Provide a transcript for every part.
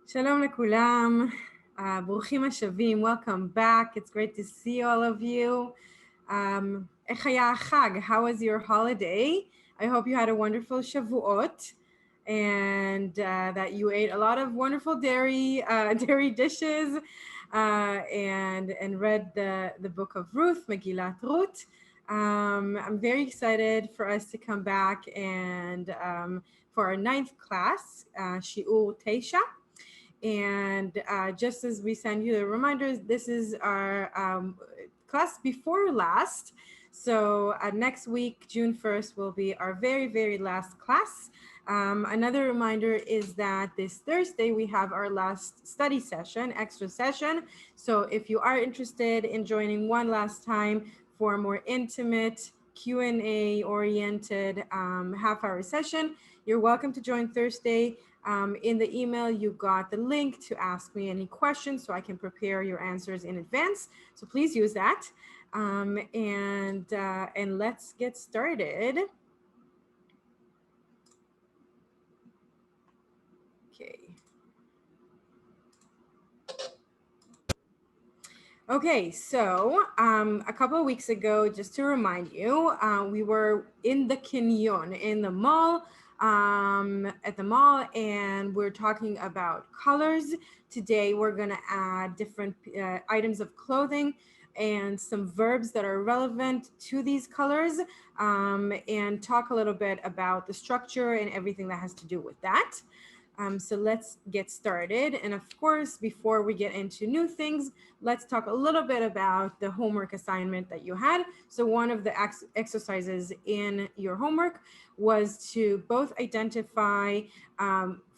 Shalom lekulam. Bruchim hashavim. Welcome back. It's great to see all of you. איך היה החג? How was your holiday? I hope you had a wonderful Shavuot and that you ate a lot of wonderful dairy dishes and read the book of Ruth, Megillat Ruth. I'm very excited for us to come back and for our 9th class, Shiur Teisha. And just as we send you the reminders, this is our class before last. So next week, June 1st, will be our very, very last class. Another reminder is that this Thursday, we have our last study session, extra session. So if you are interested in joining one last time for a more intimate Q&A oriented half-hour session, you're welcome to join Thursday. In the email, you got the link to ask me any questions so I can prepare your answers in advance. So please use that. And let's get started. Okay. Okay, so a couple of weeks ago, just to remind you, we were in the Kinyon, in the mall, at the mall, and we're talking about colors. Today, we're gonna add different items of clothing and some verbs that are relevant to these colors, and talk a little bit about the structure and everything that has to do with that. So let's get started. And of course, before we get into new things, let's talk a little bit about the homework assignment that you had. So one of the exercises in your homework was to both identify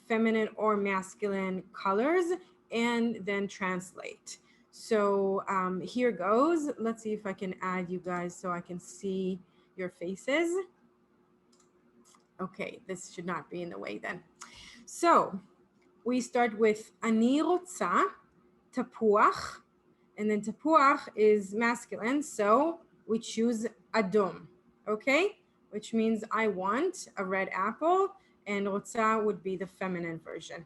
feminine or masculine colors and then translate. So here goes. Let's see if I can add you guys so I can see your faces. Okay, this should not be in the way then. So we start with Ani rotza, tapuach, and then tapuach is masculine, so we choose adom, okay? Which means I want a red apple, and rotza would be the feminine version.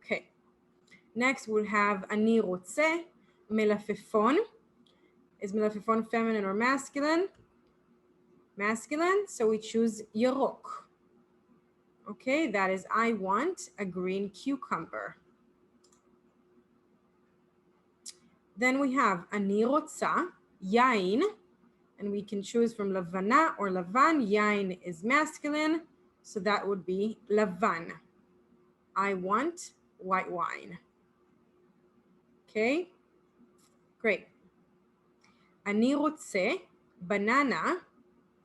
Okay. Next we'll have Ani rotze, melafefon. Is melafefon feminine or masculine? Masculine, so we choose yerok. Okay, that is I want a green cucumber. Then we have Ani rotza, yain, and we can choose from lavana or lavan. Yain is masculine, so that would be lavan. I want white wine. Okay, great. Ani rotze, banana,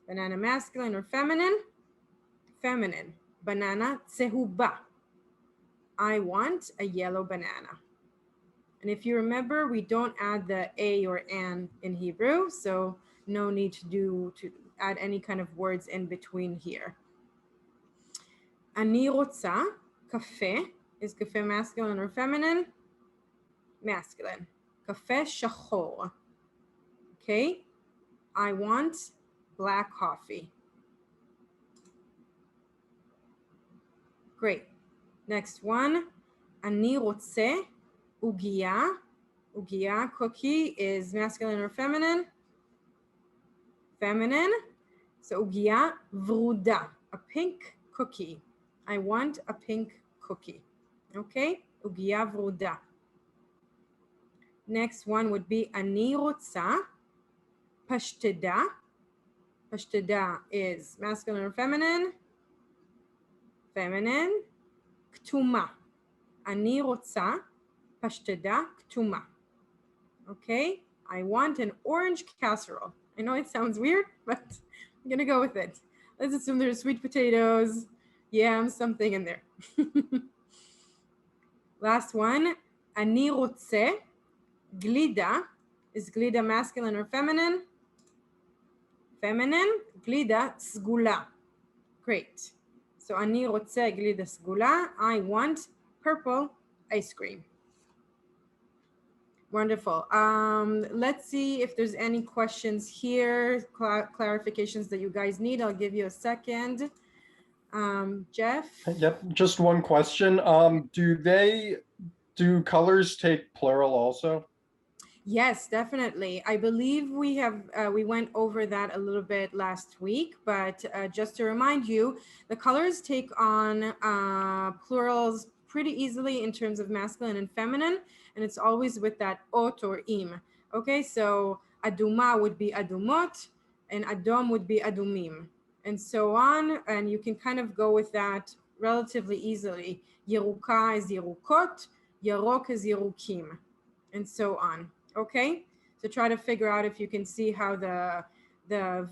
banana masculine or feminine? Feminine. Banana tzehuba. I want a yellow banana. And if you remember, we don't add the a or an in Hebrew, so no need to add any kind of words in between here. Ani rotza, kafe. Is kafe masculine or feminine? Masculine. Kafe shachor. Okay. I want black coffee. Great. Next one. Ani rotze, ugia. Ugia, cookie, is masculine or feminine? Feminine. So ugia vruda, a pink cookie. I want a pink cookie. Okay, ugia vruda. Next one would be Ani rotza, pashteda. Pashteda is masculine or feminine? Feminine. Ktuma. Ani rotza, pashteda ktuma. Okay, I want an orange casserole. I know it sounds weird, but I'm gonna go with it. Let's assume there's sweet potatoes, yams, something in there. Last one, Ani rotze, glida. Is glida masculine or feminine? Feminine. Glida sgula. Great. So Ani rotze glida sgula. I want purple ice cream. Wonderful. Let's see if there's any questions here, clarifications that you guys need. I'll give you a second. Jeff? Yep, just one question. Do colors take plural also? Yes, definitely. I believe we went over that a little bit last week, but just to remind you, the colors take on plurals pretty easily in terms of masculine and feminine, and it's always with that ot or im. Okay, so aduma would be adumot, and adom would be adumim, and so on. And you can kind of go with that relatively easily. Yeruka is yerukot, yarok is yerukim, and so on. Okay, so try to figure out if you can see how the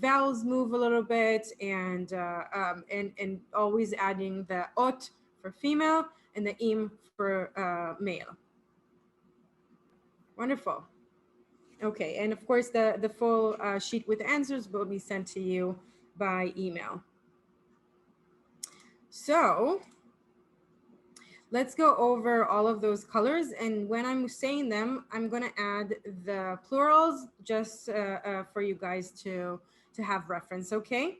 vowels move a little bit, and always adding the ot for female and the im for male. Wonderful. Okay, and of course the full sheet with answers will be sent to you by email. So let's go over all of those colors, and when I'm saying them, I'm going to add the plurals just for you guys to have reference, okay?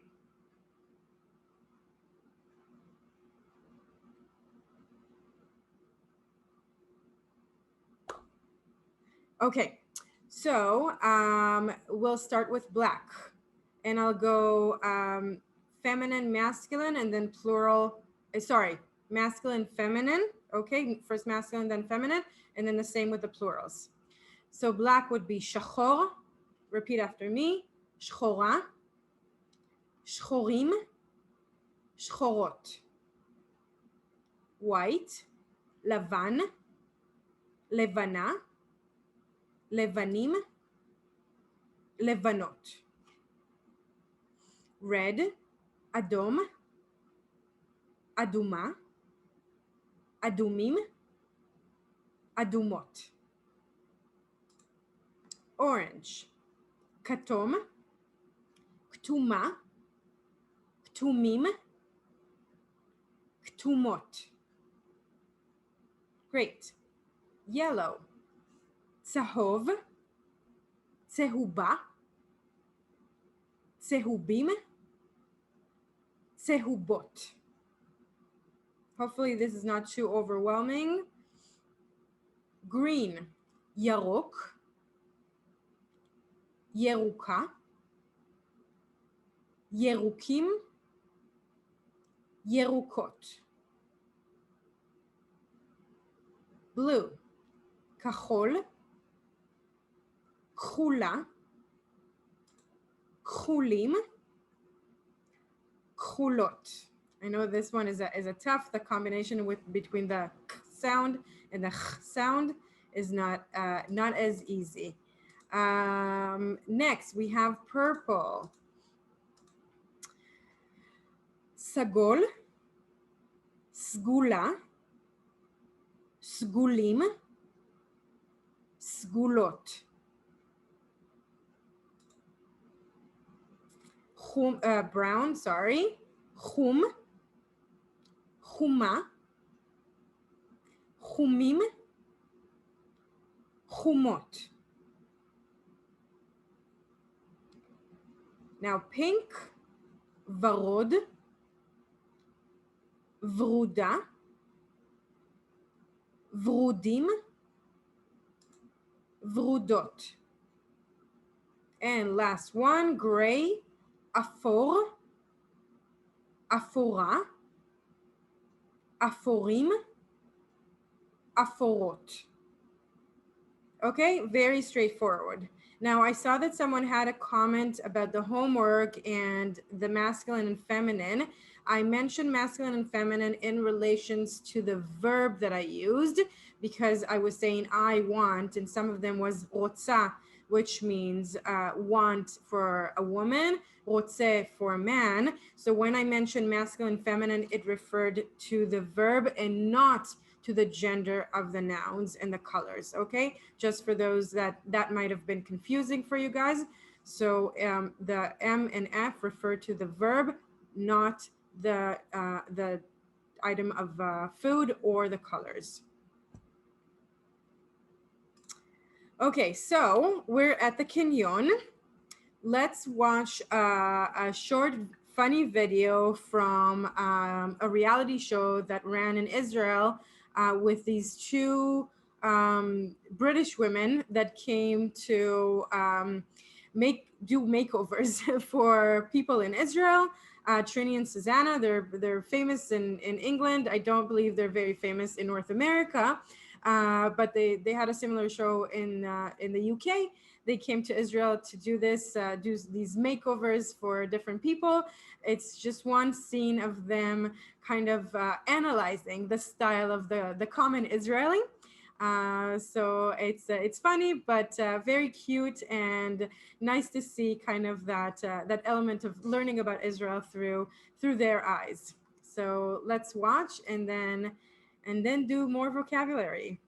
Okay, so we'll start with black, and I'll go feminine, masculine, and then plural, masculine, feminine. Okay, first masculine, then feminine, and then the same with the plurals. So black would be shachor, repeat after me, shchora, shchorim, shchorot. White, lavan, levana, levanim, levanot. Red, adom, aduma, adumim, adumot. Orange, katom, ktuma, ktumim, ktumot. Great. Yellow, tsahov, tsehuba, tsehubim, tsehubot. Hopefully this is not too overwhelming. Green, yarok, yeruka, yerukim, yerukot. Blue, kachol, kchula, kchulim, kchulot. I know this one is a tough. The combination between the k sound and the ch sound is not as easy. Next, we have purple. Sagol, sgula, sgulim, sgulot. Brown, sorry. Chum, chuma, chumim, chumot. Now pink, varod, vruda, vrudim, vrudot. And last one, gray, afor, afora, aforim, aforot. Okay, very straightforward. Now I saw that someone had a comment about the homework and the masculine and feminine. I mentioned masculine and feminine in relations to the verb that I used, because I was saying I want, and some of them was rotsa, which means want for a woman, rotse for a man. So when I mentioned masculine and feminine, it referred to the verb and not to the gender of the nouns and the colors, okay? Just for those that might have been confusing for you guys. So the M and F refer to the verb, not the item of food or the colors. Okay, so we're at the Kinyon. Let's watch a short funny video from a reality show that ran in Israel with these two British women that came to do makeovers for people in Israel. Trini and Susanna, they're famous in England. I don't believe they're very famous in North America, but they had a similar show in the UK. They came to Israel to do this, do these makeovers for different people. It's just one scene of them kind of analyzing the style of the common Israeli. So it's funny, but very cute and nice to see kind of that element of learning about Israel through their eyes. So let's watch and then do more vocabulary.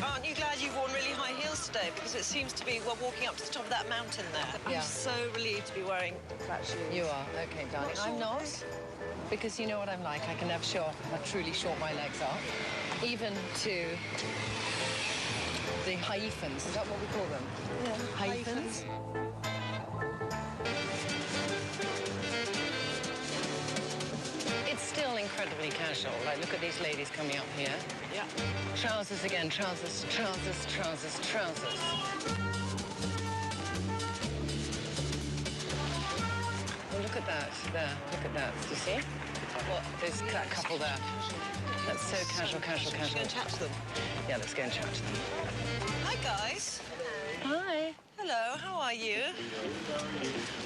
Aren't you glad you've worn really high heels today? Because it seems to be, we're walking up to the top of that mountain there. Yeah. I'm so relieved to be wearing flat shoes. You are? Okay, darling. I'm not. Because you know what I'm like. I can never show off how truly short my legs are. Even to the hyphens. Is that what we call them? Yeah. Hyphens? It's still incredibly casual. Like, look at these ladies coming up here. Yeah. Trousers again. Trousers, trousers, trousers, trousers. Oh, look at that. There. Look at that. Do you see? What? There's that couple there. That's so casual, casual, Should we casual. go and chat to them? Yeah, let's go and chat to them. Hi, guys. Hi. Hello, how are you?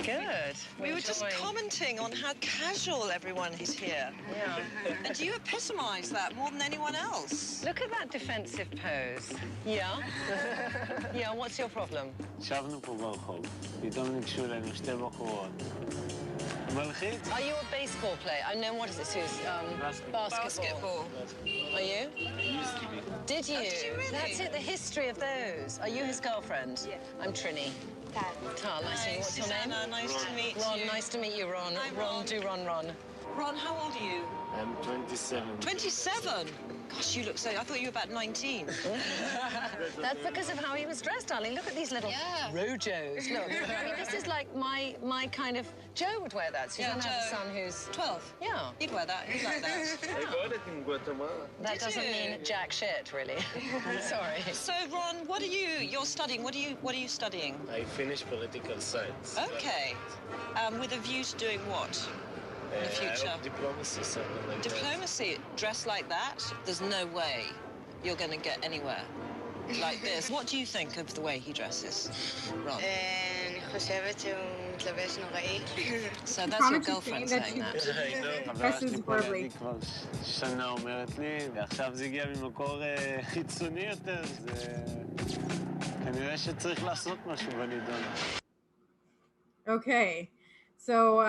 Good. We were just enjoying- commenting on how casual everyone is here. Yeah. And you epitomise that more than anyone else. Look at that defensive pose. Yeah? Yeah, what's your problem? ישבנו פה ברחוב, פתאום ניגשו אלינו שתי בחורות. מלחיץ? Are you a baseball player? I know, what is it, Suze? Basketball. Are you? Used to be. Did you? did you really? That's it, the history of those. Are you his girlfriend? Yeah. I'm Trini. Tal, nice to meet you. What's your name? Susanna, nice to meet Ron, you. nice to meet you, Ron. Hi, Ron, Ron. do Ron, Ron. Ron, how old are you? I'm 27. 27? Gosh, you look so... I thought you were about 19. That's because of how he was dressed, darling. Look at these little rojos. Look, I mean, this is like my kind of... Joe would wear that. Susanna has a Joe. son who's... 12? Yeah. He'd wear that. He'd like that. I got it in Guatemala. That Did doesn't you? mean jack shit, really. Sorry. So, Ron, what are you're studying? What are you studying? I finished political science. Okay. With a view to doing what? In the future? Diplomacy, something like Diplomacy, dressed like that, there's no way you're going to get anywhere like this. What do you think of the way he dresses, Ron? אני חושבת שהוא מתלבש נוראי. So that's your promised to girlfriend say that saying that. that. I know. Dresses חברה שלי פה horribly. לידי כבר שנה אומרת לי, ועכשיו זה הגיע ממקור חיצוני יותר, זה... כנראה שצריך לעשות משהו בנידון. Okay, so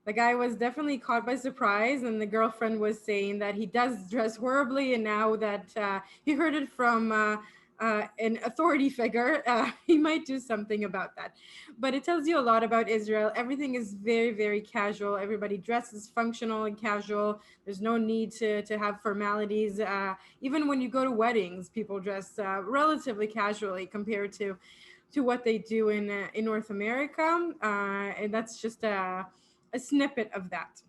the guy was definitely caught by surprise, and the girlfriend was saying that he does dress horribly, and now that he heard it from an authority figure, he might do something about that. But it tells you a lot about Israel. Everything is very, very casual. Everybody dresses functional and casual. There's no need to have formalities. Even when you go to weddings, people dress relatively casually compared to what they do in North America, and that's just a snippet of that.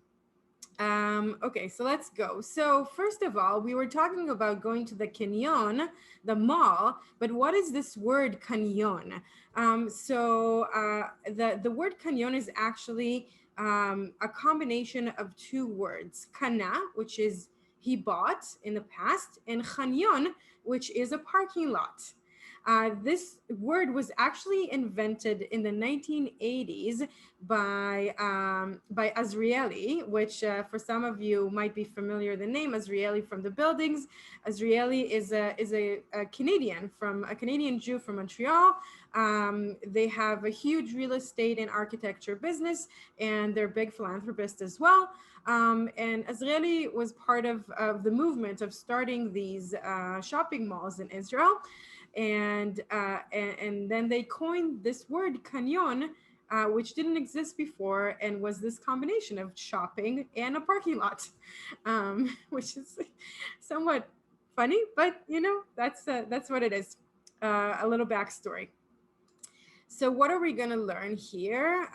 Okay, so let's go. So first of all, we were talking about going to the Kinyon, the mall, but what is this word Kinyon? The word Kinyon is actually a combination of two words, kana, which is he bought in the past, and chanyon, which is a parking lot. This word was actually invented in the 1980s by Azrieli, which for some of you might be familiar, the name Azrieli from the buildings. Azrieli is a Canadian, from a Canadian Jew from Montreal. They have a huge real estate and architecture business, and they're big philanthropists as well. And Azrieli was part of the movement of starting these shopping malls in Israel. And then they coined this word Kinyon, which didn't exist before and was this combination of shopping and a parking lot, which is somewhat funny, but you know, that's what it is. A little backstory. So what are we going to learn here?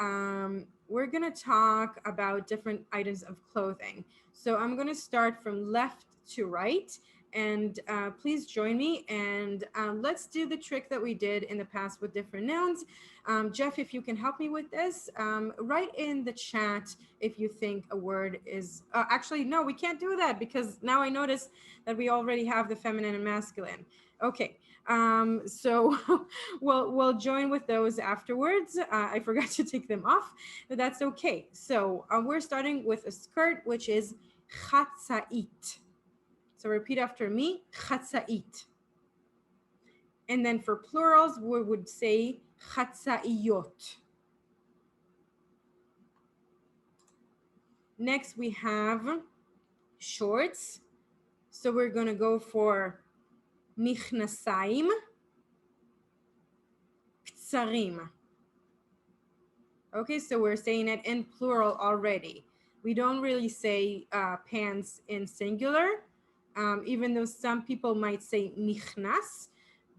We're going to talk about different items of clothing. So I'm going to start from left to right, and please join me, and let's do the trick that we did in the past with different nouns. Jeff, if you can help me with this, write in the chat if you think a word is, actually, no, we can't do that because now I notice that we already have the feminine and masculine. Okay, so we'll join with those afterwards. I forgot to take them off, but that's okay. So we're starting with a skirt, which is chatzait. So repeat after me, chatzait. And then for plurals, we would say chatzaiyot. Next, we have shorts. So we're going to go for michnasaim, ktsarim. Okay, so we're saying it in plural already. We don't really say pants in singular, even though some people might say michnas,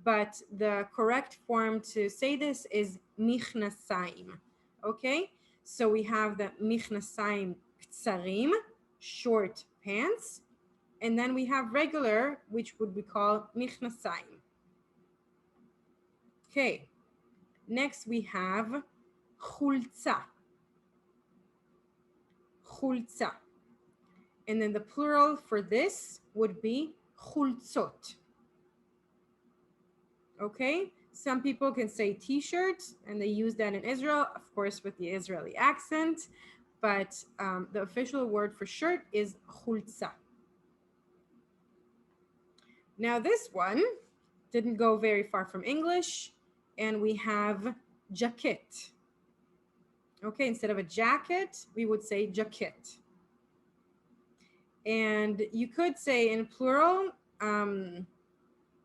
but the correct form to say this is michnasaim. Okay, so we have the michnasaim ktsarim, short pants, and then we have regular, which would be called michnasaim. Okay, next we have chulza. Chulza. And then the plural for this would be chulzot. Okay, some people can say t-shirt, and they use that in Israel, of course, with the Israeli accent, but the official word for shirt is chulza. Now this one didn't go very far from English, and we have jacket. Okay, instead of a jacket, we would say jacket. And you could say in plural,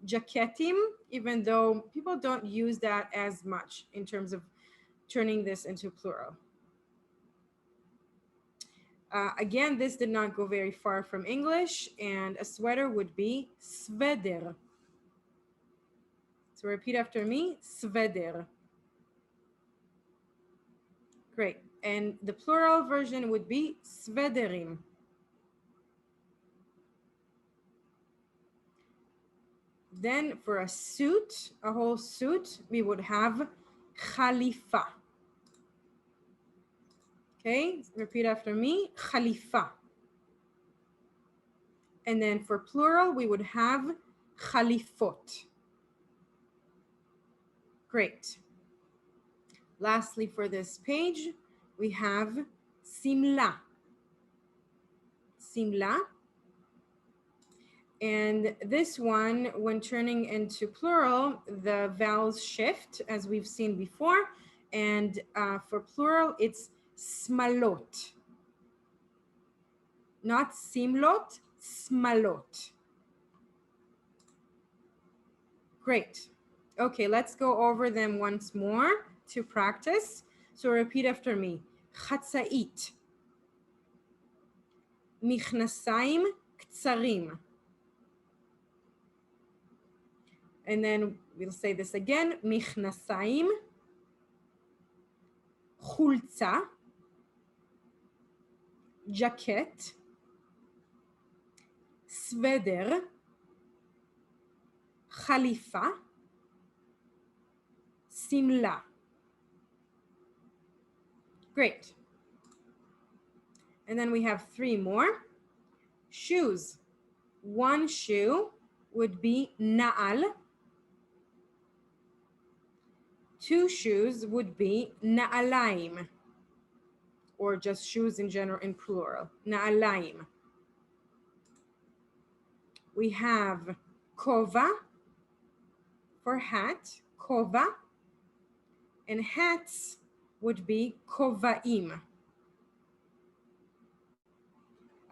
jaketim, even though people don't use that as much in terms of turning this into plural. Again, this did not go very far from English, and a sweater would be sveder. So repeat after me, sveder. Great. And the plural version would be svederim. Then for a suit, a whole suit, we would have khalifa. Okay, repeat after me, khalifa. And then for plural, we would have khalifot. Great. Lastly, for this page, we have simla. Simla. And this one, when turning into plural, the vowels shift, as we've seen before. And for plural, it's smalot. Not simlot, smalot. Great. Okay, let's go over them once more to practice. So repeat after me. Chatzait. Michnasaim ktsarim. And then we'll say this again. Michnasaim. Chulza. Jacket. Sveder. Khalifa. Simla. Great. And then we have three more. Shoes. One shoe would be na'al. Two shoes would be na'alaim, or just shoes in general in plural, na'alaim. We have kova for hat, kova, and hats would be kovaim.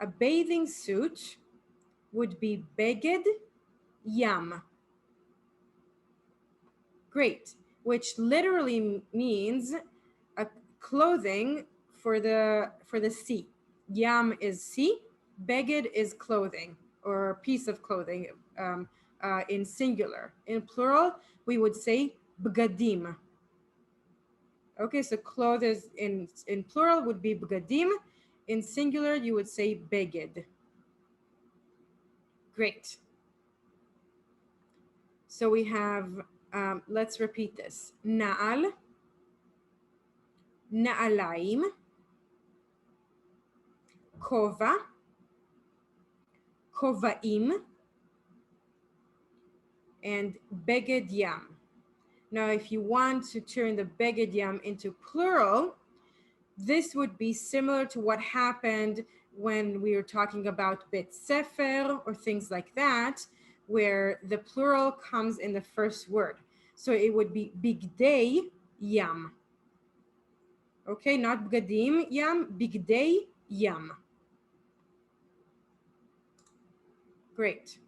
A bathing suit would be beged yam. Great. Which literally means a clothing for the sea. Yam is sea. Beged is clothing or piece of clothing in singular. In plural, we would say bgadim. Okay, so clothes in plural would be bgadim. In singular, you would say beged. Great. So we have, let's repeat this. Na'al, na'alaim, kova, kovaim, and beged yam. Now, if you want to turn the beged yam into plural, this would be similar to what happened when we were talking about bet sefer or things like that, where the plural comes in the first word. So it would be bigdei yam. Okay, not bgadim yam, bigdei yam. Great.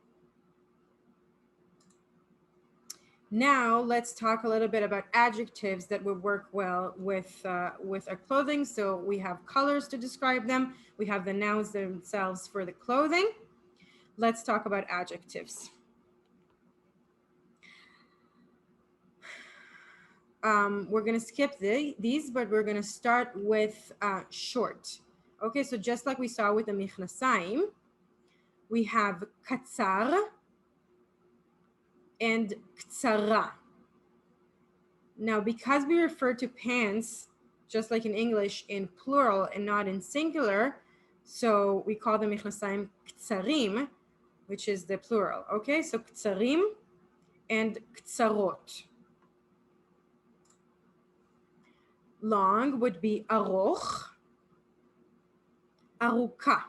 Now let's talk a little bit about adjectives that would work well with our clothing. So we have colors to describe them. We have the nouns themselves for the clothing. Let's talk about adjectives. We're going to skip these, but we're going to start with short. Okay, so just like we saw with the michnasaim, we have katsar and ktsara. Now, because we refer to pants, just like in English, in plural and not in singular, so we call them michnasaim ktsarim, which is the plural. Okay, so ktsarim and ktsarot. Long would be aroch, aruka.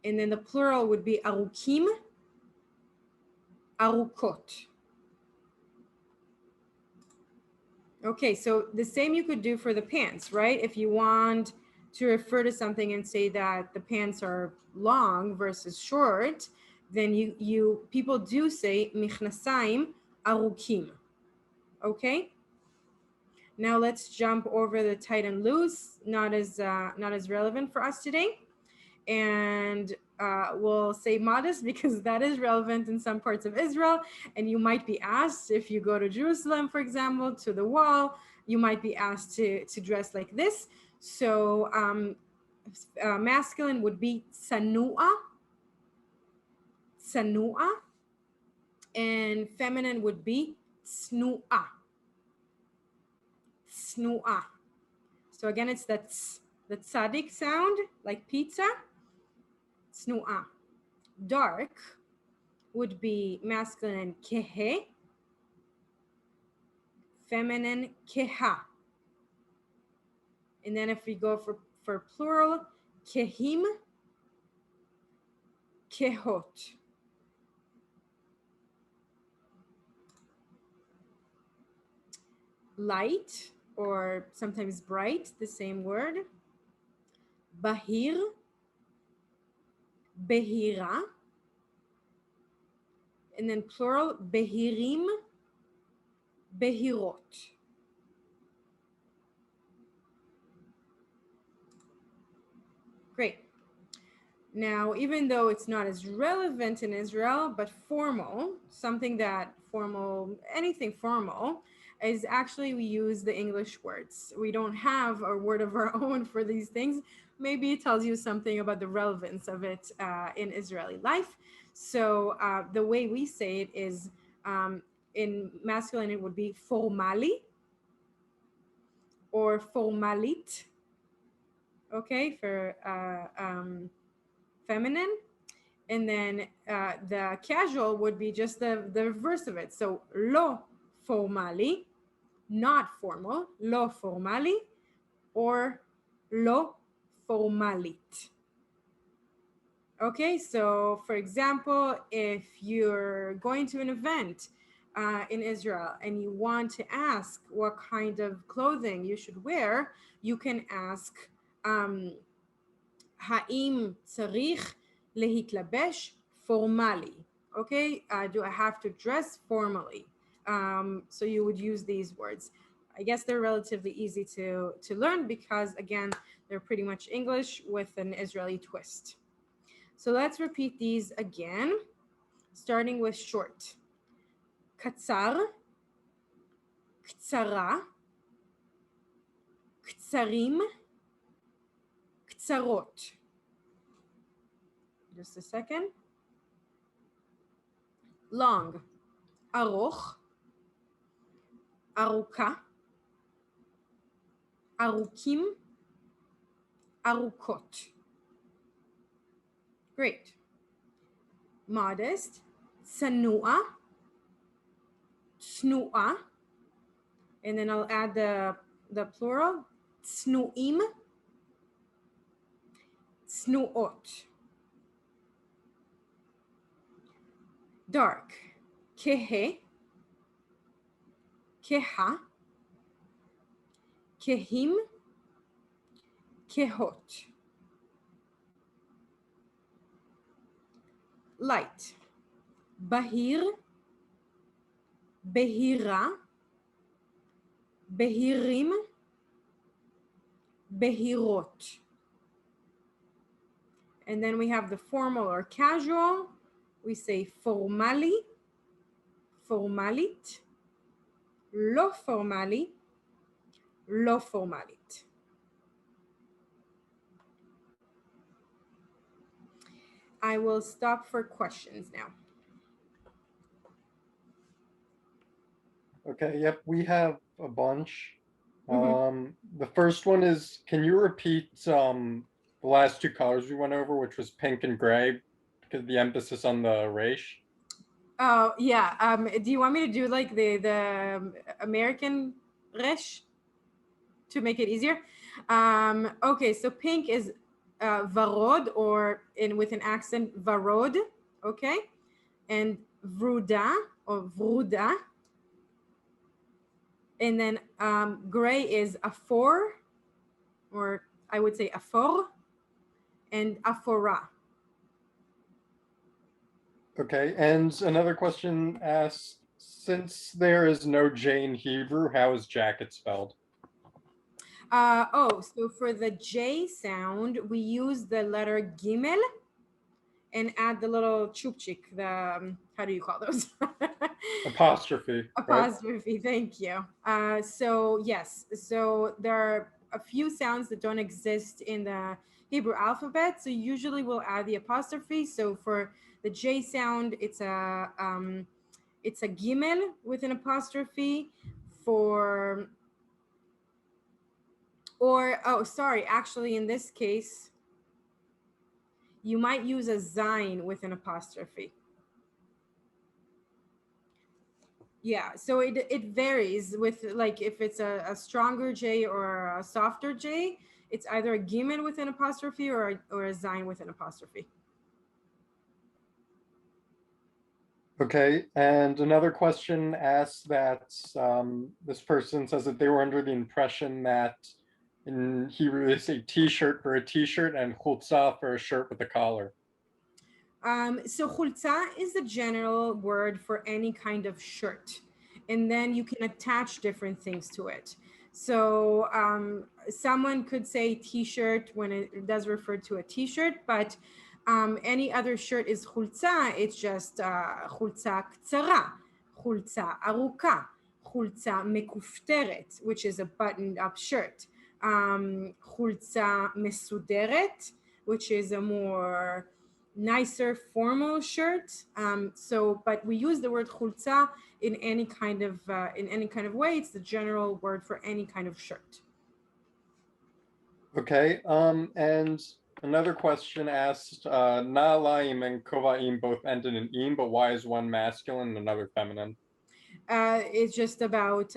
And then the plural would be arukim, arukot. Okay, so the same you could do for the pants, right? If you want to refer to something and say that the pants are long versus short, then people do say michnasaim arukim. Okay? Now let's jump over the tight and loose, not as relevant for us today. And we'll say modest because that is relevant in some parts of Israel. And you might be asked, if you go to Jerusalem, for example, to the wall, you might be asked to dress like this. So masculine would be tsanua, tsanua, and feminine would be tsnua, tsnua. So again, it's the tzadik sound, like pizza. Tsnua. Dark would be masculine kehe, feminine keha. And then if we go for plural, kehim, kehot. Light, or sometimes bright, the same word. Bahir, behira, and then plural, behirim, behirot. Great. Now, even though it's not as relevant in Israel, but formal, anything formal, is actually we use the English words. We don't have a word of our own for these things. Maybe it tells you something about the relevance of it in Israeli life. So the way we say it is in masculine, it would be formali or formalit. Okay, for feminine. And then the casual would be just the reverse of it. So lo formali, not formal, lo formali, or lo formalit. Okay, so for example, if you're going to an event in Israel and you want to ask what kind of clothing you should wear, you can ask Ha'im tzarich lehitlabesh formali. Okay, do I have to dress formally? So you would use these words. I guess they're relatively easy to learn because, again, they're pretty much English with an Israeli twist. So let's repeat these again, starting with short. Katsar, ktsara, ktsarim, ktsarot. Just a second. Long. Aroch, aruka, arukim, arukot. Great. Modest. Tsanua, tsnua. And then I'll add the plural. Tsnuim, tsnuot. Dark. Kehe, keha, kehim, kehot. Light. Bahir, behira, behirim, behirot. And then we have the formal or casual. We say formali, formalit, lo formali, lo formalit. I will stop for questions now. Okay, yep, we have a bunch. Mhm. The first one is, can you repeat the last two colors we went over, which was pink and gray, because the emphasis on the race? Oh yeah. Do you want me to do like the American resh to make it easier? Okay, so pink is varod, or with an accent varod. Okay, and vruda or vruda. And then gray is afor, or I would say afor, and afora. Okay, and another question asks, since there is no J in Hebrew, how is jacket spelled? So for the J sound, we use the letter gimel and add the little chupchik, the, how do you call those? Apostrophe, right? Apostrophe, thank you. So yes, so there are a few sounds that don't exist in the Hebrew alphabet. So usually we'll add the apostrophe. So for the J sound, it's a gimel with an apostrophe. Actually in this case, you might use a zayin with an apostrophe. Yeah, so it varies with, like, if it's a stronger J or a softer J, it's either a gimel with an apostrophe or a zayin with an apostrophe. Okay, and another question asks that this person says that they were under the impression that in Hebrew they say t-shirt for a t-shirt and chutzah for a shirt with a collar. So chulza is the general word for any kind of shirt, and then you can attach different things to it. So someone could say t-shirt when it does refer to a t-shirt, but any other shirt is chulza. It's just chulza ktsara, chulza aruka, chulza mekufteret, which is a buttoned up shirt, chulza mesuderet, which is a more nicer formal shirt. But we use the word chulza in any kind of way. It's the general word for any kind of shirt. Okay, and another question asked, na'alaim and kova'im both end in an im, but why is one masculine and another feminine? It's just about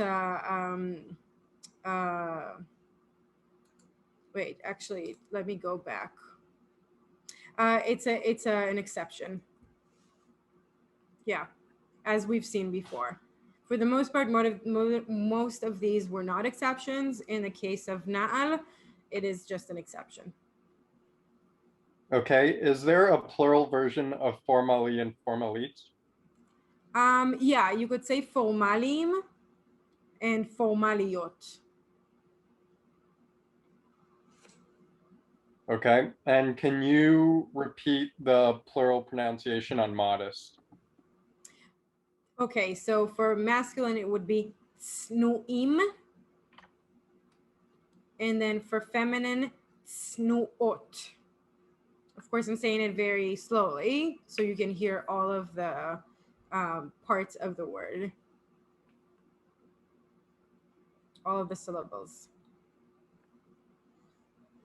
wait, actually, let me go back. It's an exception. Yeah, as we've seen before. For the most part, most of these were not exceptions. In the case of na'al, it is just an exception. Okay, is there a plural version of formali and formalit? Yeah, you could say formalim and formaliot. Okay, and can you repeat the plural pronunciation on modest? Okay, so for masculine, it would be snuim. And then for feminine, snuot. Of course, I'm saying it very slowly so you can hear all of the parts of the word, all of the syllables.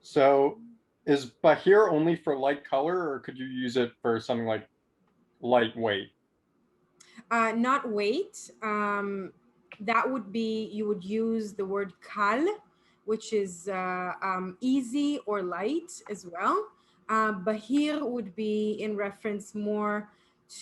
So is bahir only for light color, or could you use it for something like lightweight? Not weight. That would be, you would use the word kal, which is easy or light as well. Bahir would be in reference more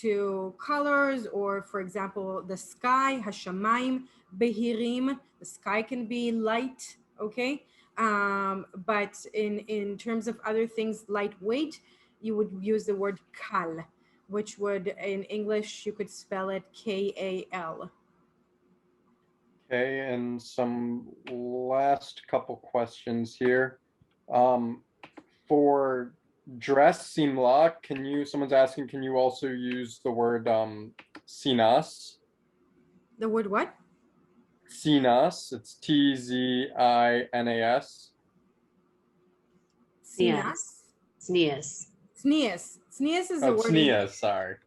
to colors, or for example, the sky, hashamayim, behirim, the sky can be light, okay? But in terms of other things, lightweight, you would use the word kal, which would, in English, you could spell it K-A-L. Okay, and some last couple questions here. For dress, simla, someone's asking, can you also use the word sinas? The word what? Sinas, it's T-Z-I-N-A-S. Sinas? Sneas. Sneas. Sneas is the Oh, word. tznias, sorry.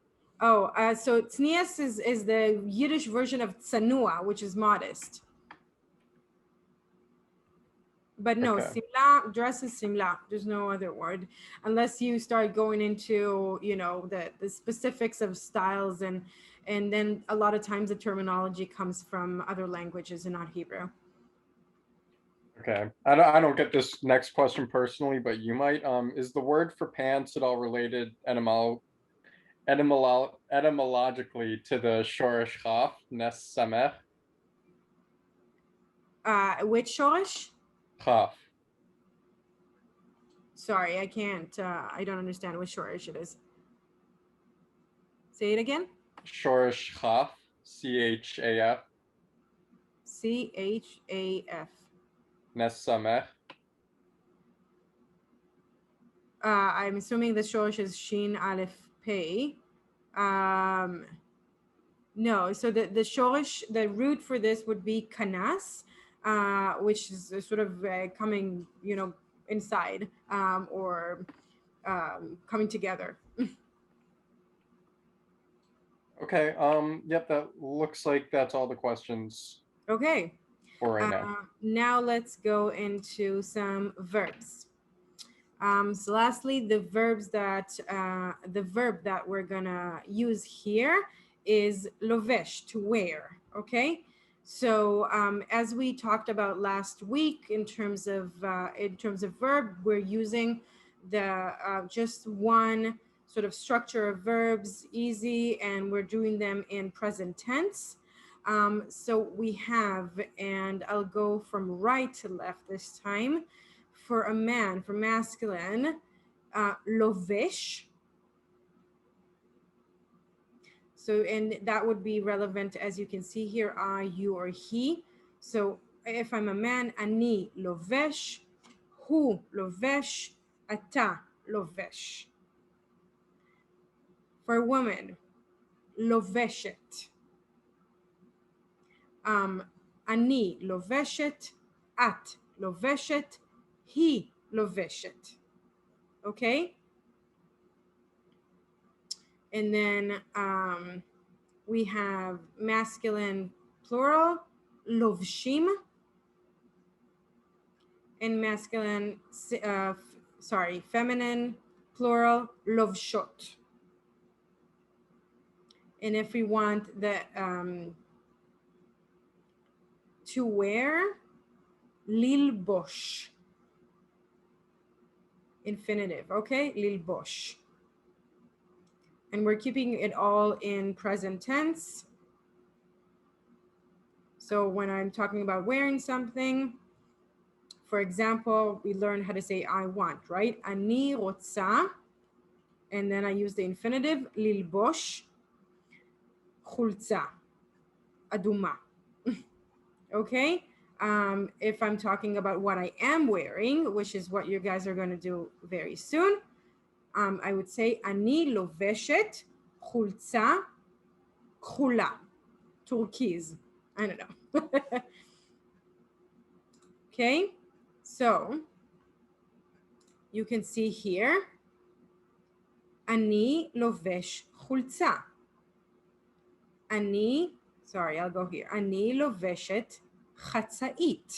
Oh, so tznias is the Yiddish version of tsanua, which is modest. But no, Okay. simla, dress is simla. There's no other word, unless you start going into, you know, the specifics of styles, and then a lot of times the terminology comes from other languages and not Hebrew. Okay, I don't get this next question personally, but you might. Is the word for pants at all related etymologically to the shorish chaf, nes samech? Which shorish? Chaf. Sorry, I can't. I don't understand which shorish it is. Say it again. Shorish chaf, C-H-A-F. C-H-A-F. Nes samech. I'm assuming the shorish is shin aleph pei. No, so the shorish, the root for this would be kanas, which is sort of coming, you know, inside, or coming together. Okay, yep, that looks like that's all the questions Okay. for right now. Now let's go into some verbs. So lastly, the verb that we're gonna use here is lovesh, to wear. Okay, so as we talked about last week, in terms of verb, we're using the just one sort of structure of verbs, easy, and we're doing them in present tense. So we have, and I'll go from right to left this time. For a man, for masculine, lovesh. So, and that would be relevant, as you can see here, I, you, or he. So if I'm a man, ani lovesh, hu lovesh, ata lovesh. For a woman, loveshet. Ani loveshet, at loveshet, he loveshet. Okay? And then we have masculine plural, lovshim, and masculine, feminine plural, lovshot. And if we want the to wear, lilbosh, infinitive, okay, lilbosh. And we're keeping it all in present tense. So when I'm talking about wearing something, for example, we learn how to say I want, right? Ani rotza, and then I use the infinitive, lilbosh. חולצה, אדומה. Okay? If I'm talking about what I am wearing, which is what you guys are going to do very soon, I would say, אני לובשת חולצה כחולה, turquoise. I don't know. Okay, so you can see here, אני לובש חולצה. Sorry, I'll go here. אני לובשת חצאית.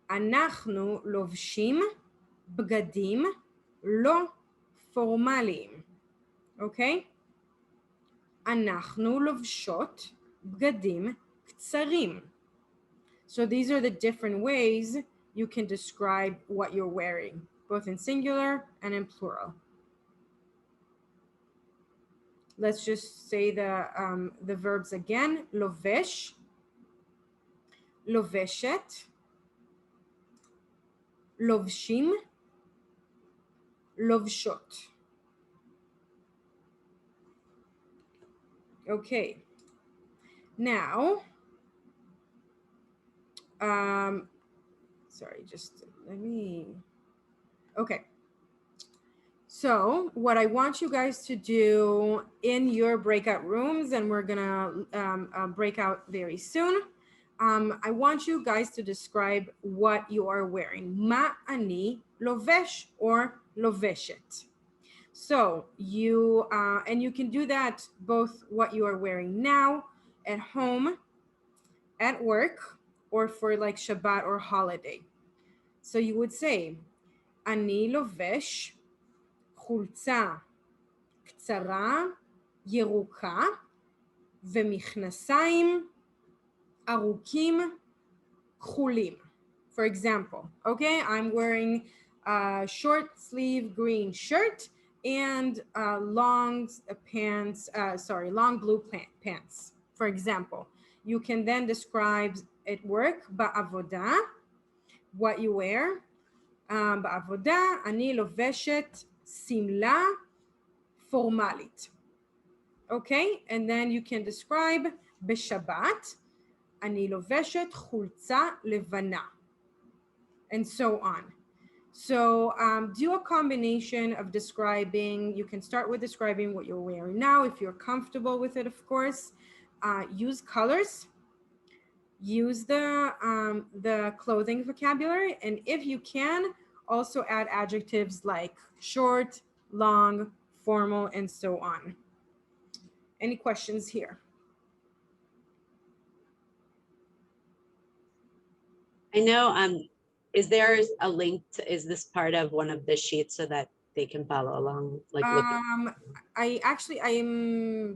אנחנו לובשים בגדים לא פורמליים. אוקיי? אנחנו לובשות בגדים קצרים. So these are the different ways you can describe what you're wearing, both in singular and in plural. Let's just say the verbs again. לובש, לובשת, לובשים, לובשות. Okay. Now, sorry, just let me, okay. So what I want you guys to do in your breakout rooms, and we're gonna break out very soon, I want you guys to describe what you are wearing. מה אני לובש or לובשת. So you, and you can do that both what you are wearing now, at home, at work, or for like Shabbat or holiday. So you would say, אני לובש חולצה קצרה, ירוקה, ומכנסיים ארוכים כחולים. For example, okay, I'm wearing a short sleeve green shirt and long blue pants, for example. You can then describe at work, בעבודה, what you wear. בעבודה, אני לובשת שמלה פורמלית. Okay, and then you can describe בשבת, אני לובשת חולצה לבנה, and so on. So do a combination of describing. You can start with describing what you're wearing now, if you're comfortable with it, of course. Use colors, use the clothing vocabulary, and if you can, also add adjectives like short, long, formal, and so on. Any questions here? I know, is there a link to, is this part of one of the sheets so that they can follow along? Like,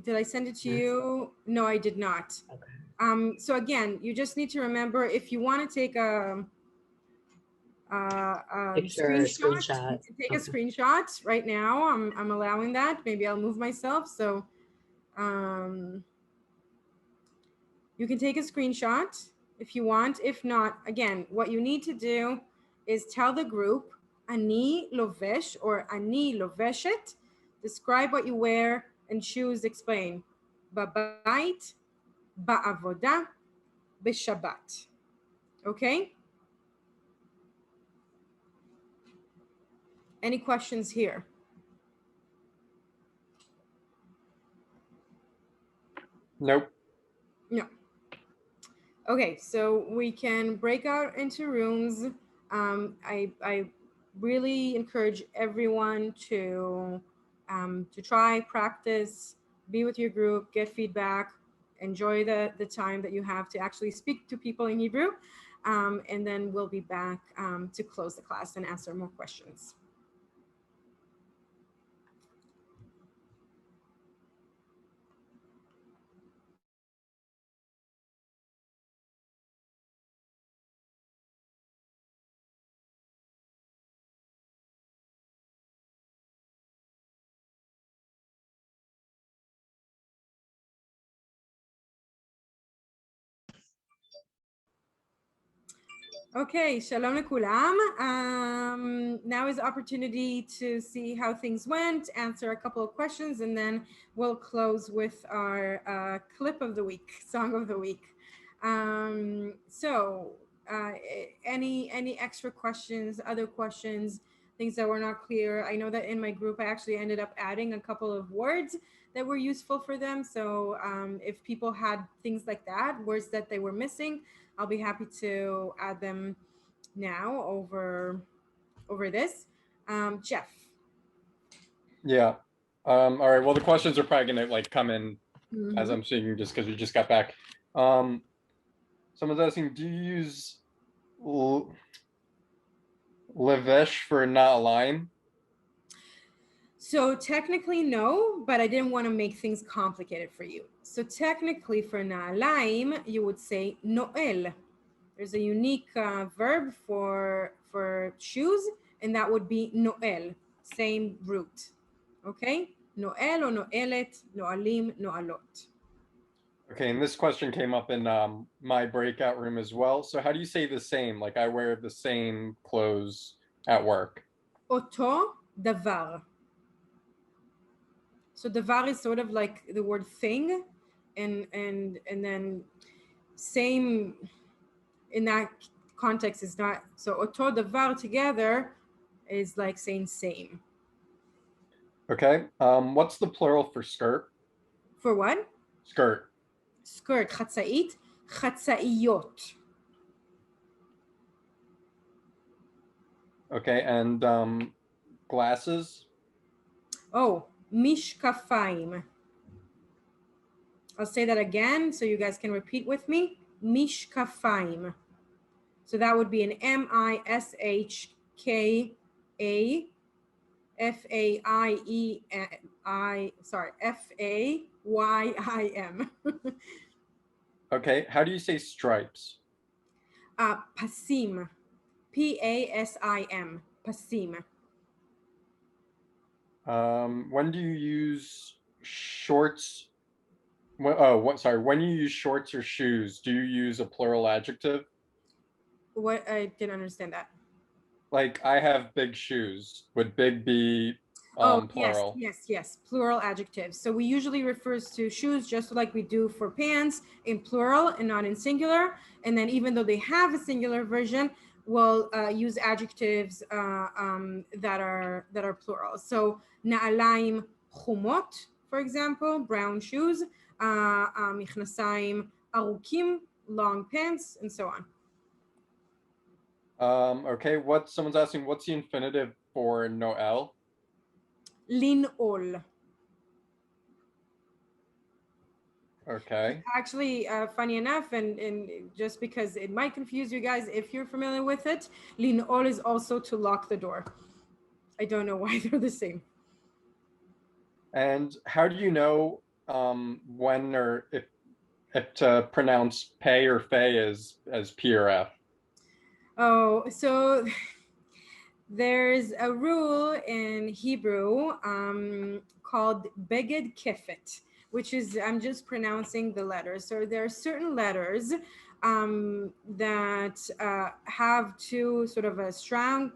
did I send it to you? No, I did not. Okay. So again, you just need to remember, if you want to take a screenshot. You can take a screenshot right now. I'm allowing that. Maybe I'll move myself. So you can take a screenshot if you want. If not, again, what you need to do is tell the group, אני לובש or אני לובשת. Describe what you wear and choose, explain. בבית, בעבודה, בשבת. Okay? Any questions here? Nope. No. Okay, so we can break out into rooms. I really encourage everyone to try, practice, be with your group, get feedback, enjoy the time that you have to actually speak to people in Hebrew, and then we'll be back to close the class and answer more questions. Okay, shalom לכולם. Now is the opportunity to see how things went, answer a couple of questions, and then we'll close with our clip of the week, song of the week. Any extra questions, other questions, things that were not clear? I know that in my group, I actually ended up adding a couple of words that were useful for them. So if people had things like that, words that they were missing, I'll be happy to add them now over this. Jeff. Yeah. All right. Well, the questions are probably gonna like come in as I'm speaking, just because we just got back. Someone's asking, do you use levesh for not align? So technically no, but I didn't want to make things complicated for you. So technically for na'alaim, you would say noel. There's a unique verb for shoes, and that would be noel, same root. Okay? Noel or noelet, noalim, noalot. Okay, and this question came up in my breakout room as well. So how do you say the same? Like I wear the same clothes at work. Oto davar. So davar is sort of like the word thing, and then same in that context is not. So oto davar together is like saying same. Okay. What's the plural for skirt? For what? Skirt. Skirt. Chatzait. Chatzaiyot. Okay, and glasses? Oh, mishkafaim. I'll say that again so you guys can repeat with me. Mishkafaim. So that would be an Fayaim. Okay, how do you say stripes? Pasim. Pasim. Pasim. When do you use shorts? When you use shorts or shoes, do you use a plural adjective? What? I didn't understand that. Like I have big shoes. Would big be plural? Yes. Plural adjectives. So we usually refers to shoes just like we do for pants in plural and not in singular. And then even though they have a singular version, we'll use adjectives that are plural. So na'alaim chumot, for example, brown shoes. Michnasaim arukim, long pants, and so on. Okay, someone's asking, what's the infinitive for Noel? Linol. Okay. Actually, funny enough, and just because it might confuse you guys if you're familiar with it, linol is also to lock the door. I don't know why they're the same. And how do you know when or if to pronounce pay or fay as P or F? Oh, so there's a rule in Hebrew called beged kefet, which is, I'm just pronouncing the letters. So there are certain letters that have two sort of a strong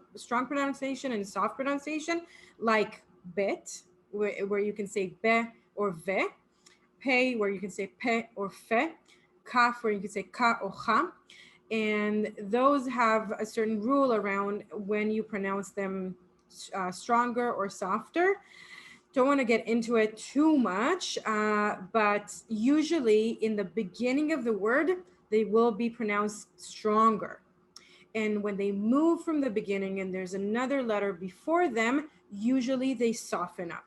pronunciation and soft pronunciation, like bet, where you can say be or ve, pay, where you can say pe or fe, kaf, where you can say ka or cha. And those have a certain rule around when you pronounce them stronger or softer. Don't want to get into it too much, but usually in the beginning of the word, they will be pronounced stronger. And when they move from the beginning and there's another letter before them, usually they soften up.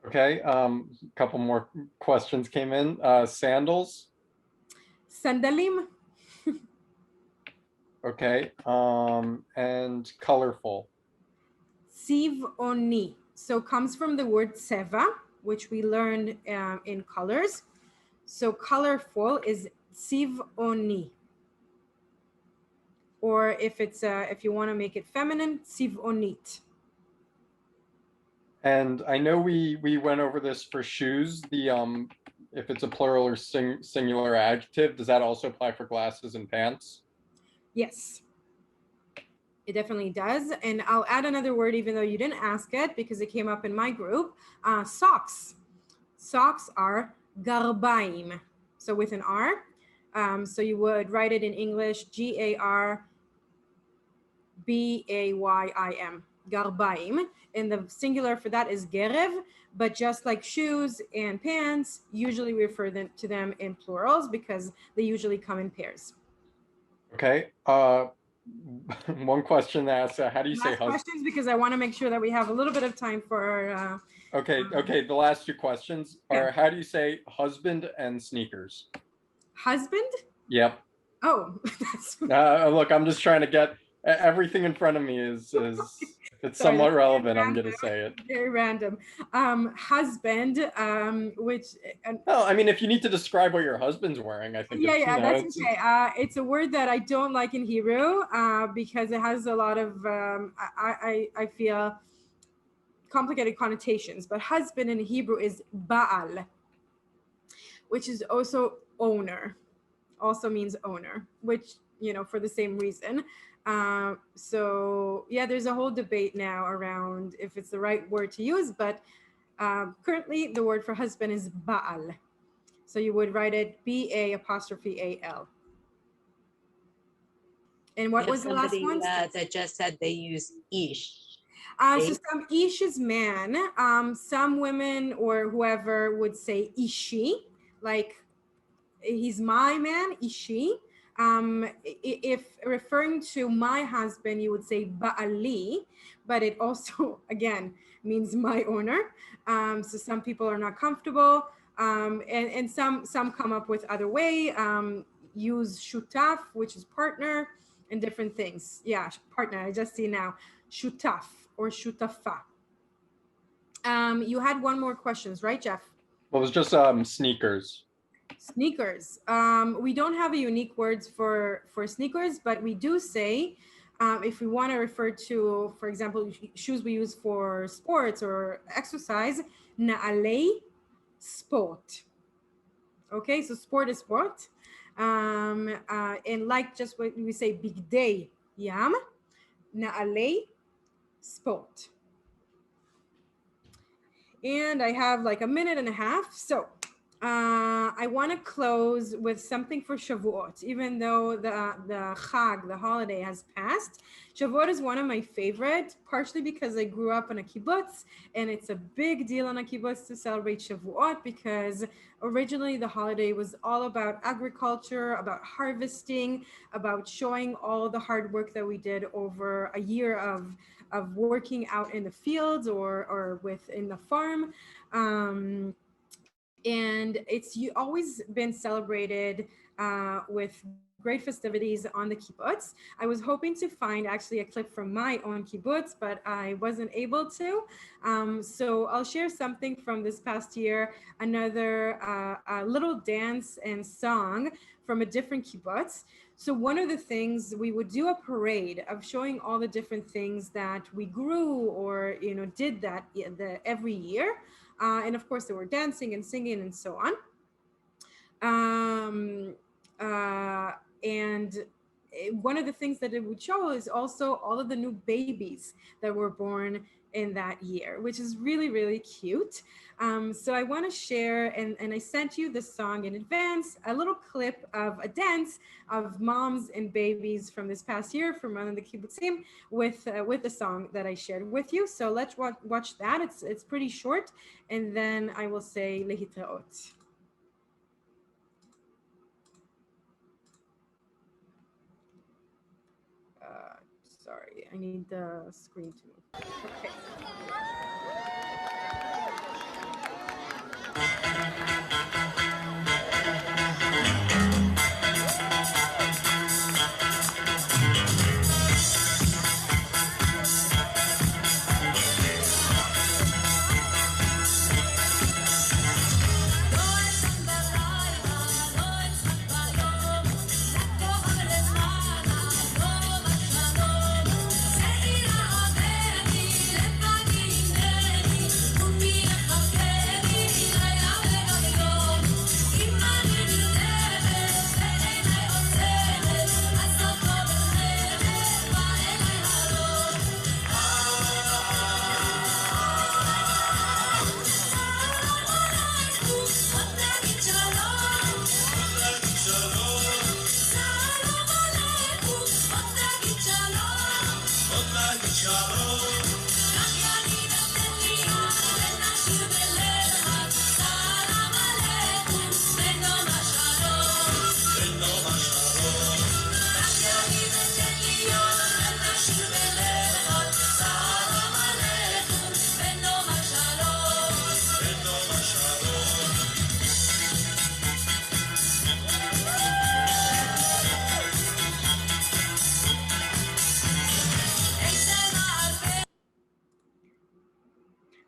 Okay, a couple more questions came in. Sandals? Sandalim. Okay, and colorful? Sivoni. So comes from the word seva, which we learned in colors. So colorful is sivoni. Or if it's if you want to make it feminine, sivonit. And I know we went over this for shoes. The if it's a plural or singular adjective, does that also apply for glasses and pants? Yes, it definitely does. And I'll add another word, even though you didn't ask it, because it came up in my group. Socks. Socks are garbaim. So with an R. So you would write it in English, Garbaym, garbaim. And the singular for that is gerev, but just like shoes and pants, usually we refer to them in plurals because they usually come in pairs. Okay. One question asks, how do you say husband? Questions, because I want to make sure that we have a little bit of time for Okay, the last two questions are, how do you say husband and sneakers? Husband? Yep. Oh, that's look, I'm just trying to get everything in front of me is it's somewhat relevant. I'm gonna say it. Very random. Husband, which no, I mean, if you need to describe what your husband's wearing, I think that's okay. It's a word that I don't like in Hebrew because it has a lot of I feel complicated connotations. But husband in Hebrew is Baal, which is also owner. Also means owner, which, you know, for the same reason. So yeah, there's a whole debate now around if it's the right word to use, but currently the word for husband is Baal. So you would write it B-A''A''L. And what was the last one? That just said they use ish. So some ish is man. Some women or whoever would say ishi, like he's my man, ishi. If referring to my husband, you would say ba'ali, but it also, again, means my owner. So some people are not comfortable, and some come up with other way, use shutaf, which is partner, and different things. Yeah, partner, I just see now, shutaf or shutafa. You had one more questions, right, Jeff? Well, it was just sneakers. Sneakers. We don't have a unique words for sneakers, but we do say, if we want to refer to, for example, shoes we use for sports or exercise, na'alei sport. Okay, so sport is sport. And like just what we say, big day, yam, na'alei sport. And I have like a minute and a half. So I want to close with something for Shavuot, even though the Chag, the holiday, has passed. Shavuot is one of my favorite, partially because I grew up in a kibbutz, and it's a big deal on a kibbutz to celebrate Shavuot because originally the holiday was all about agriculture, about harvesting, about showing all the hard work that we did over a year of working out in the fields or within the farm. And it's always been celebrated with great festivities on the kibbutz. I was hoping to find actually a clip from my own kibbutz, but I wasn't able to. So I'll share something from this past year, another little dance and song from a different kibbutz. So one of the things, we would do a parade of showing all the different things that we grew or, you know, did that every year. And of course, they were dancing and singing and so on. And one of the things that it would show is also all of the new babies that were born in that year, which is really, really cute. So I want to share, and I sent you the song in advance, a little clip of a dance of moms and babies from this past year from one of the kibbutzim with the song that I shared with you. So let's watch that. It's pretty short, and then I will say lehitraot. Sorry, I need the screen to move. Okay.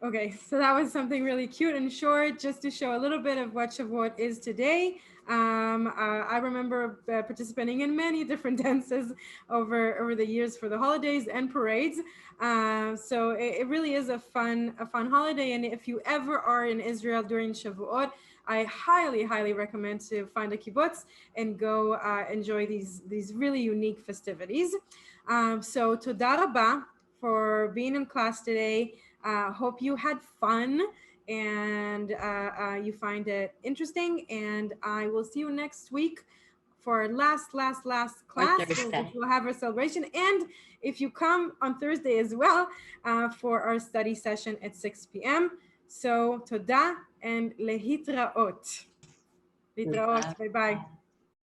Okay, so that was something really cute and short, just to show a little bit of what Shavuot is today. I remember participating in many different dances over the years for the holidays and parades. So it really is a fun holiday. And if you ever are in Israel during Shavuot, I highly recommend to find a kibbutz and go enjoy these really unique festivities. So toda rabah for being in class today. Hope you had fun and you find it interesting. And I will see you next week for our last class. Thursday. We'll have our celebration. And if you come on Thursday as well for our study session at 6 p.m. So toda and lehitraot. Litraot. Bye-bye.